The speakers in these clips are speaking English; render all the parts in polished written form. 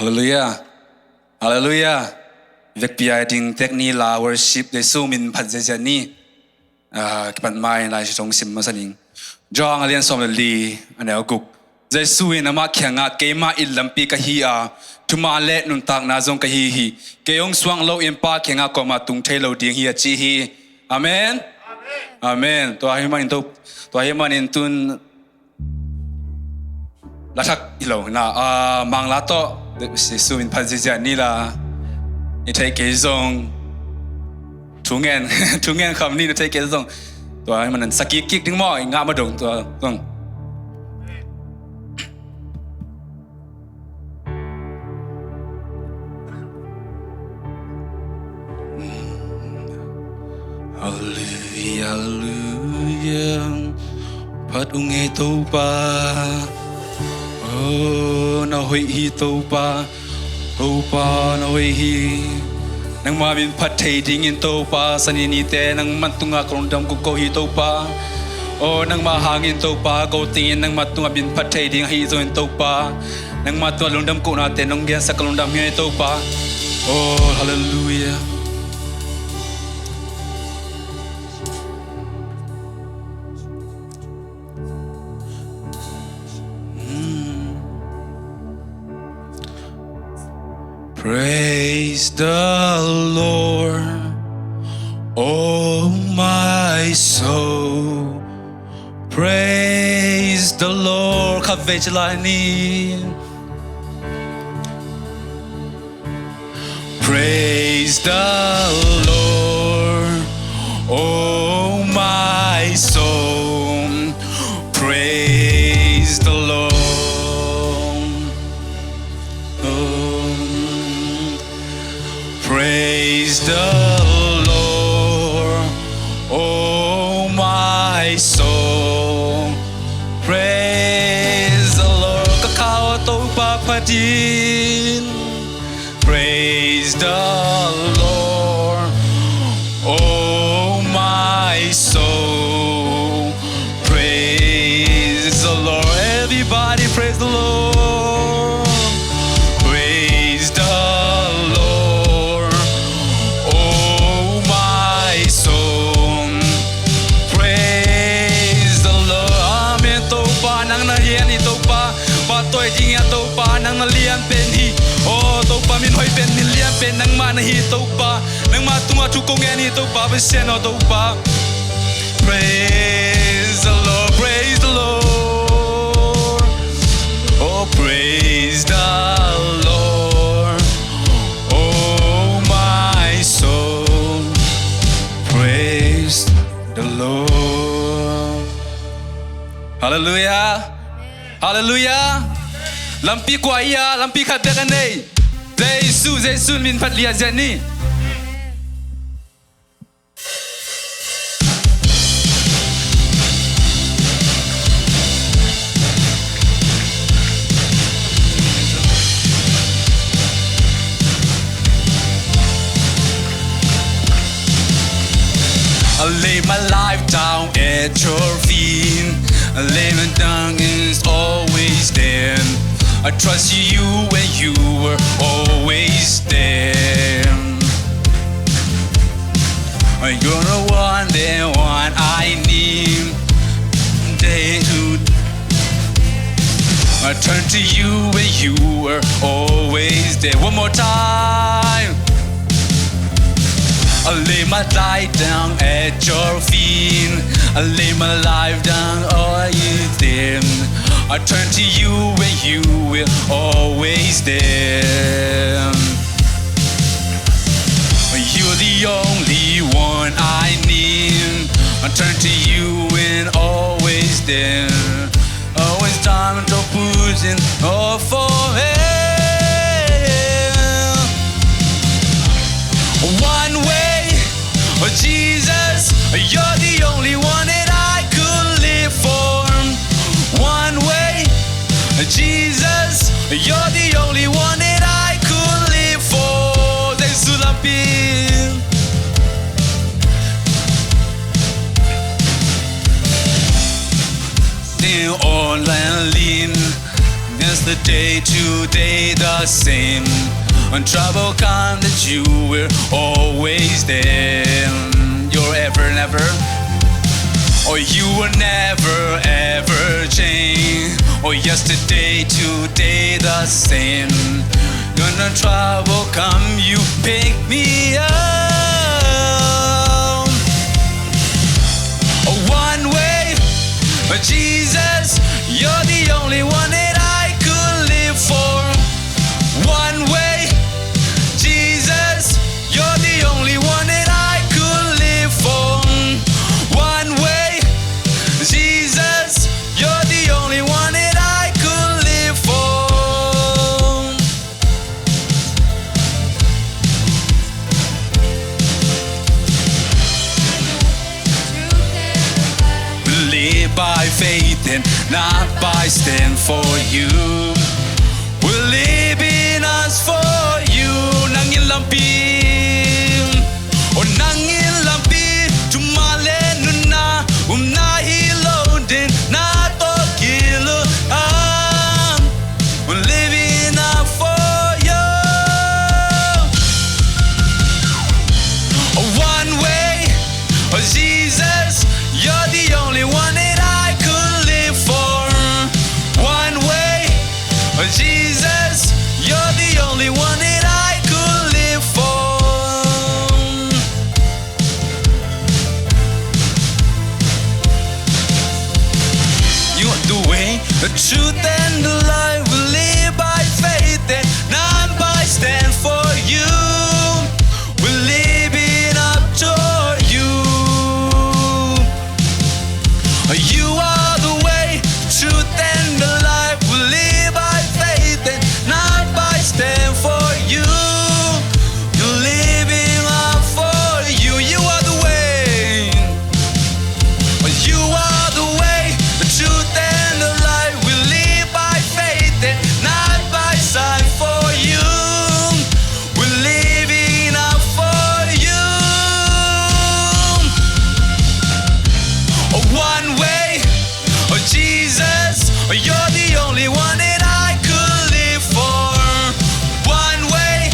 Hallelujah. Hallelujah. Việc bia ding techni la worship de sumin phat jani kipan mai lai song sim masaning jong alian som li anel kuk jai suin ama khyanga kema ilampi ka hi a thuma le nun tak na jong ka hi keong swang lo impa khenga koma tung thelo ding hi chi hi amen amen to hi manin tun la thak ilo na mang la to suin phat jani la ni thai ke zong thungen kham ni thai ke zong to ai man sakik kik ding mo nga ma dong to zong hallelujah hallelujah phat unge to pa oh na hoi hi to pa na hoi hi nang mabin patay dingin to pa saninite nang mantunga krondam ko ko hi to pa o nang mahangin to pa ko tingin nang matunga bin patay ding hi zo to pa nang matua lundam ko natin nang gen sa kalundam hi to pa oh hallelujah Praise the Lord, oh my soul. Praise the Lord. Praise the Lord, oh my soul. Praise the Lord. Praise the Lord, oh my soul. Praise the Lord. Kakao to papadin. Praise the Lord, oh my soul. Praise the Lord. Everybody praise the Lord. Praise the Lord. Tôi chỉ nghe tàu pa nang lian pen hi oh tàu pa min hoi pen min lian pen nang man hi tàu pa nang ma tunga chu ko nghe ni tàu pa be sen o tàu pa praise the Lord oh praise the Lord oh my soul praise the Lord hallelujah hallelujah lampi kuaya lampi khatekane Jesus min phatlia jani I lay my life down at your feet. I lay my down is always there. I trust you when you were always there. You're the one I need. Day to I turn to you when you were always there. One more time. I lay my life down at your feet. I lay my life down, all you there. I turn to you when you will always there. You're the only one I need. I turn to you when always there. Always time to push in all for one way, oh Jesus, you're the only one that I could live for. One way, Jesus, you're the only one that I could live for. There's Sulapin. They're all and lean. That's the yesterday, today the same. When trouble comes, that you were always there. You're ever and ever. Oh, you will never ever change. Oh, yesterday, today the same. When the trouble come, you pick me up. Oh, one way, Jesus, you're the only one that I could live for. One way, Jesus, you're the only one that I could live for. One way, Jesus, you're the only one that I could live for. Live by faith and not by stand for you. We're living us for you. Nangin lampi, oh nangin lampi, tumalen na nahilodin na to kilo. We're living up for you. One way, oh Jesus, you're the only one that I could live for. One way, oh Jesus, you're the only one that I could live for. You are the way, the truth and the life. We live by faith and not by stand for you. We're living up toward you. You are the way, truth and the life. We live by faith and not by stand for you. You're living up for you. You are the way. You are the way, the truth and the life. We live by faith and not by sight for you. We're living up for you. One way, oh Jesus, you're the only one that I could live for. One way,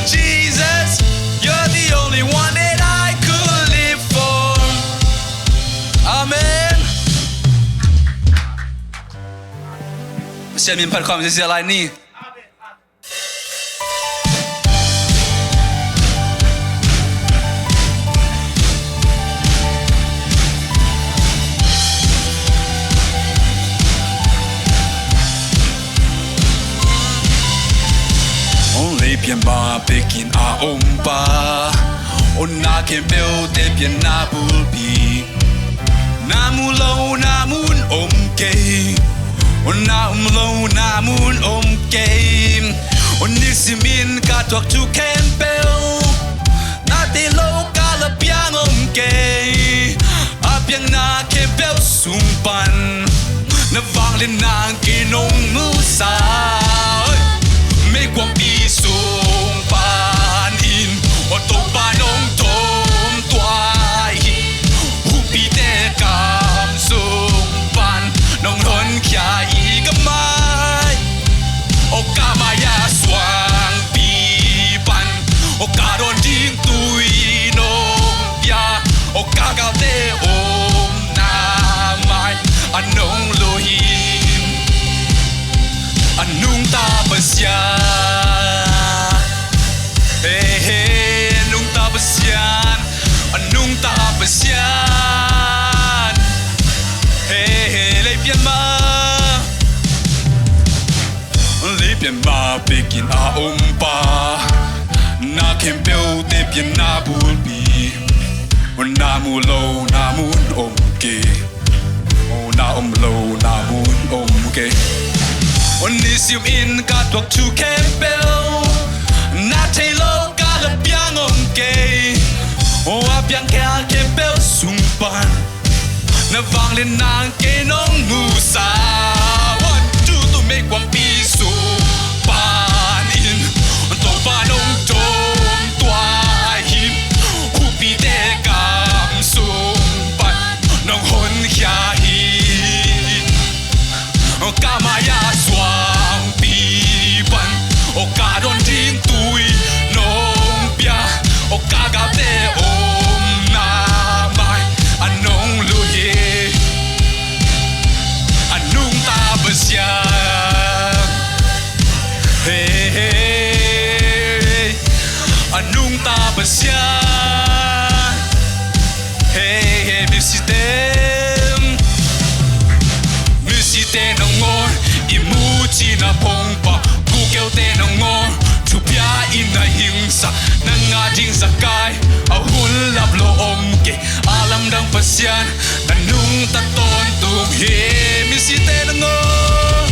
Jesus, you're the only one that I could live for. Amen. 下面派ความ接下来你。Bien ma pekin a ompa, o na ken bel te bien na Pawlpi. Namulo namun omke, o namulo namun omke. O nisimin ka tuak tu ken bel, na te lo ka la piang omke. A piang na ken bel sumpan, na vang lên nang kinong musa. Mấy quang bi sung pan in, o to panong tom tuai. Hu pi te kam sung pan, nong hon kia I kamai. O kamaya swang pi pan, o karon ding tui nong ya. O kagal te om na mai, anong lohim, anong tapasya. Nung tapos yan, anong tapos yan? Leipyan ma pekin a ompa, na kempel te pian na Pawlpi. Namulo namun omke, o na omlo namun omke. Onisium in ka tuak tu kempel, na te lo ka la piang omke. O a piang ka kempel sumpan, na vang lên nang kenong musa. One, two, to make one piece so pan in, to panong tom tuai him. Hupi te kam sumpan, nong hon kia hi. Kamaya swang đòn riêng tuổi nông bia o ca gạo tê ôm na mai anh nông lùi anh nung ta bớt xa anh nung ta bớt xa music nong ngor imuchi na pongpa ku kêu te nong ngor chupia in na hingsa nanga jing sakai a hun lap lo om ke alam dang pasian tanung ta ton tung he misite nong ngor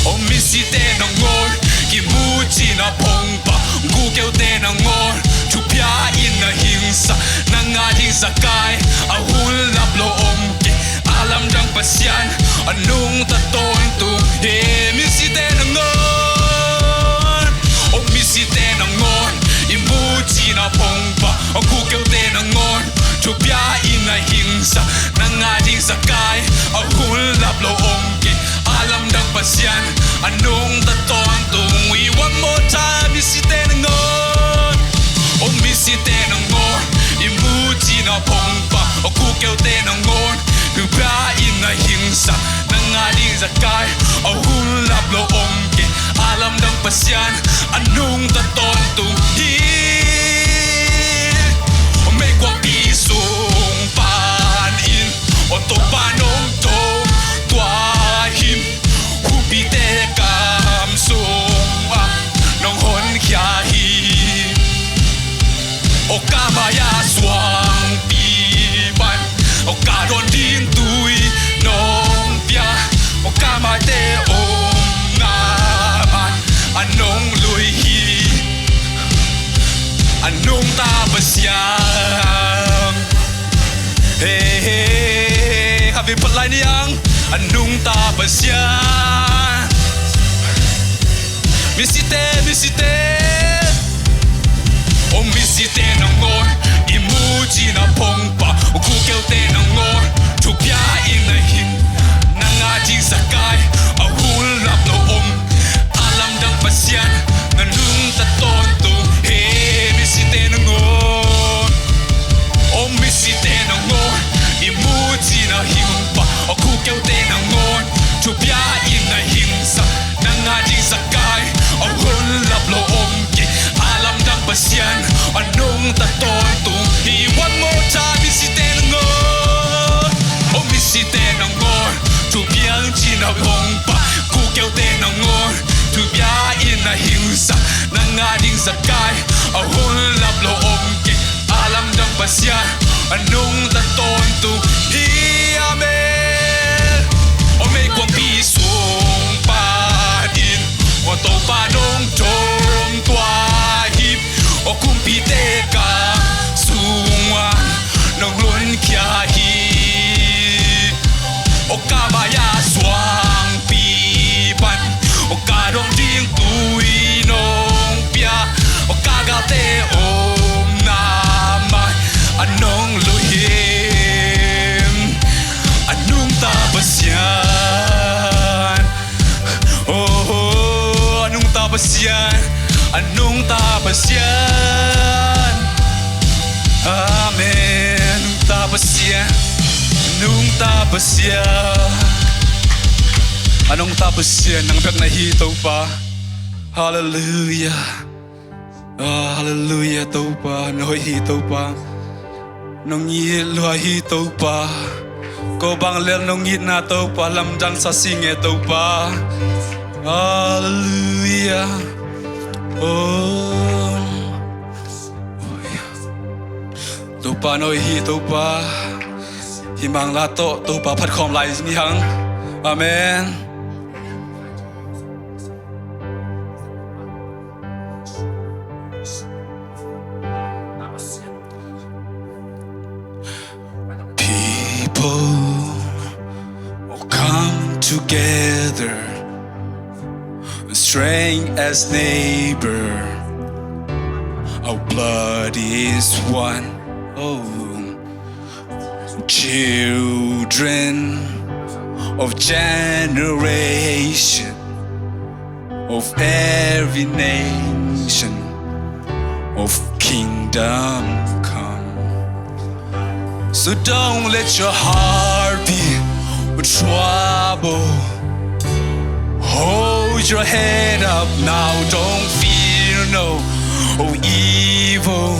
o misite nong ngor imuchi na pongpa ku kêu te nong ngor chupia in na hingsa nanga jing sakai a hun lap lo om ke alam dang pasian anung ta ton tung he misite nang ngon o misite nang ngon imuchi na pongpa o ku kêu te nang ngon chupia in na hingsa nang ading sakai a hun lap lo om ke alam dang pasian anung ta ton tung we one more time misite nang ngon o misite nang ngon imuchi na pongpa o ku kêu te nang ngon chupia in na hingsa ading zakai a hun lap lo om ke alam dang pasian anung ta ton tung hi o me kwa pi sung pan in o to panong to tua him hu pi te kam sung a nong hon kya hi o kamaya swang pi ban o ka don din tui nong pia o kama te om na man anong lui hi anong ta basiang hey hey happy palai niang anong ta basiang misite o misite nang ngor imuchi na pongpa o ku kêu te nang ngor chupia in na hin nanga jing sakai a hun lap lo om alam dang pasian nanung ta ton tu he misite nang ngor o misite nang ngor imuchi na himpa o ku kêu te nang ngor chupia in na himsa nanga jing sakai a hun lap lo om ke alam dang pasian anung ta ton tu he one more time misite nang ngor o misite nang ngor tu biang chi na pongpa ku kêu te nang ngor tu bia in na hingsa nang ading sakai a hun lap lo om ke alam dang pasian anung ta ton tu hi amen o me kwang pi sung pa in o to pa dong chom tua hip o kum pi te ka sungwa nong lun kya hi o kamaya swang pi pan o ka dong ding tui nong pia o ka ga te om na mai anong lu him anung ta basian oh anung ta basian anung ta basian amen ta basian anung ta basian anong ta basian nang bek na hi to pa hallelujah hallelujah to pa noi hi to pa nong yi lo hi to pa ko bang lel nong yi na to pa lam jang sa singe to pa hallelujah oh to pa noi hi to pa himang la to pa phat khom lai ni hang amen people come together strength as neighbor our blood is one oh children of generation of every nation, of kingdom come. So don't let your heart be troubled. Hold your head up now, don't fear no evil.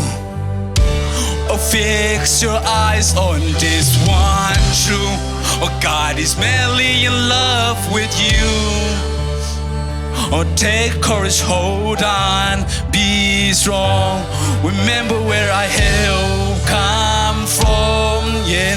Oh, fix your eyes on this one true. Oh, God is madly in love with you. Oh, take courage, hold on, be strong. Remember where I help come from, yeah.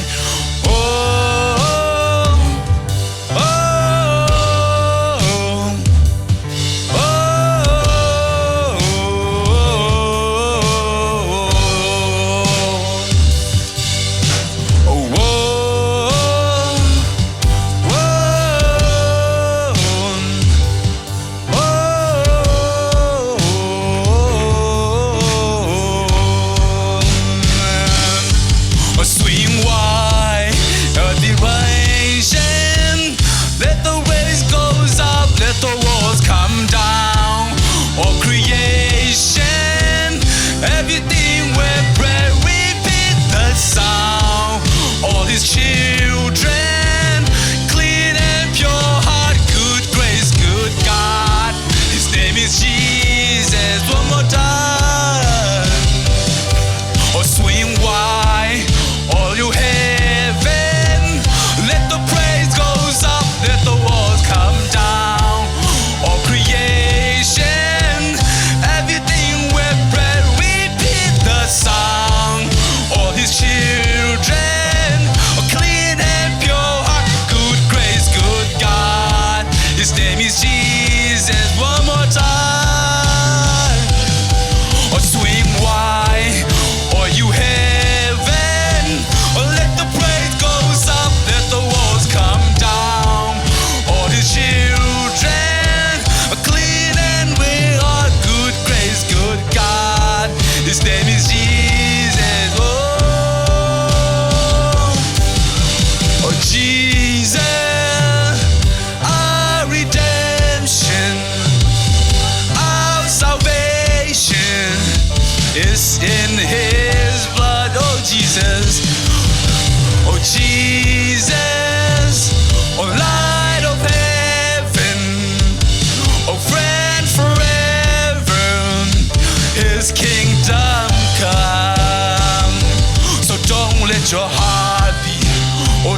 Your heart be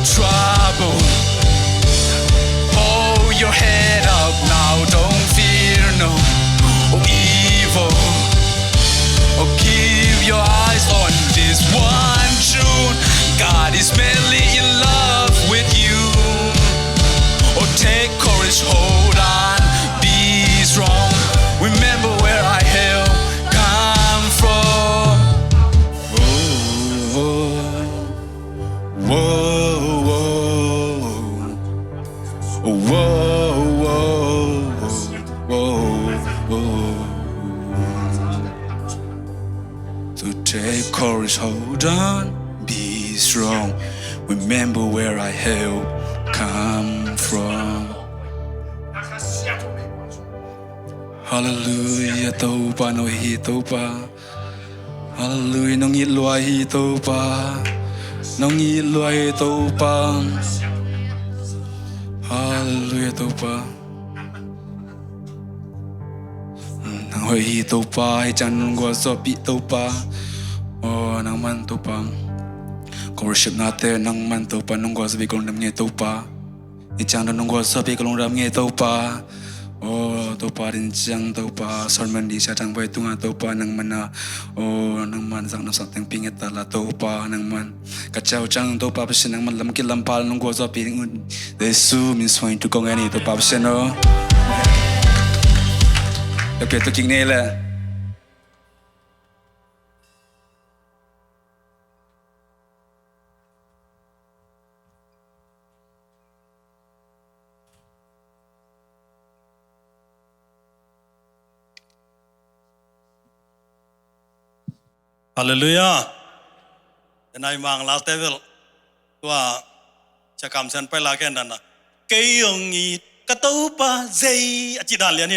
trouble. Hold your head up now, don't fear no evil. Keep your eyes on this one truth. God is madly in love with you. Take courage, hold on, be strong. Remember where I help come from. Whoa, So take courage, hold on, be strong. Remember where I help come from. Hallelujah, taupa no hi taupa. Hallelujah, nong ilwa hi taupa. Nong ilwa hi taupa. Hallelujah, taupa. Nang hoi hi taupa, hi chan nong gwa sopi taupa. Oh, nang man taupa. Worship natin nang man taupa nong gwa sopi kolong namnge taupa. Hi chan nong gwa sopi kolong namnge taupa. Oh, taupa rin siyang taupa. Sermon di siya chang bay tunga taupa nang mana. Oh, nang man sang nam sateng pingit tala taupa nang man. Kachaw chang taupa pa siya nang man lam kilampal nong gwa sopi. Yesu min swing tu kong ani taupa pa siya no. Okay, to king nila. Hallelujah. Denai mang la tevel tua chakam sen pai la ken dana. Kayong i kataupa zei achidan lian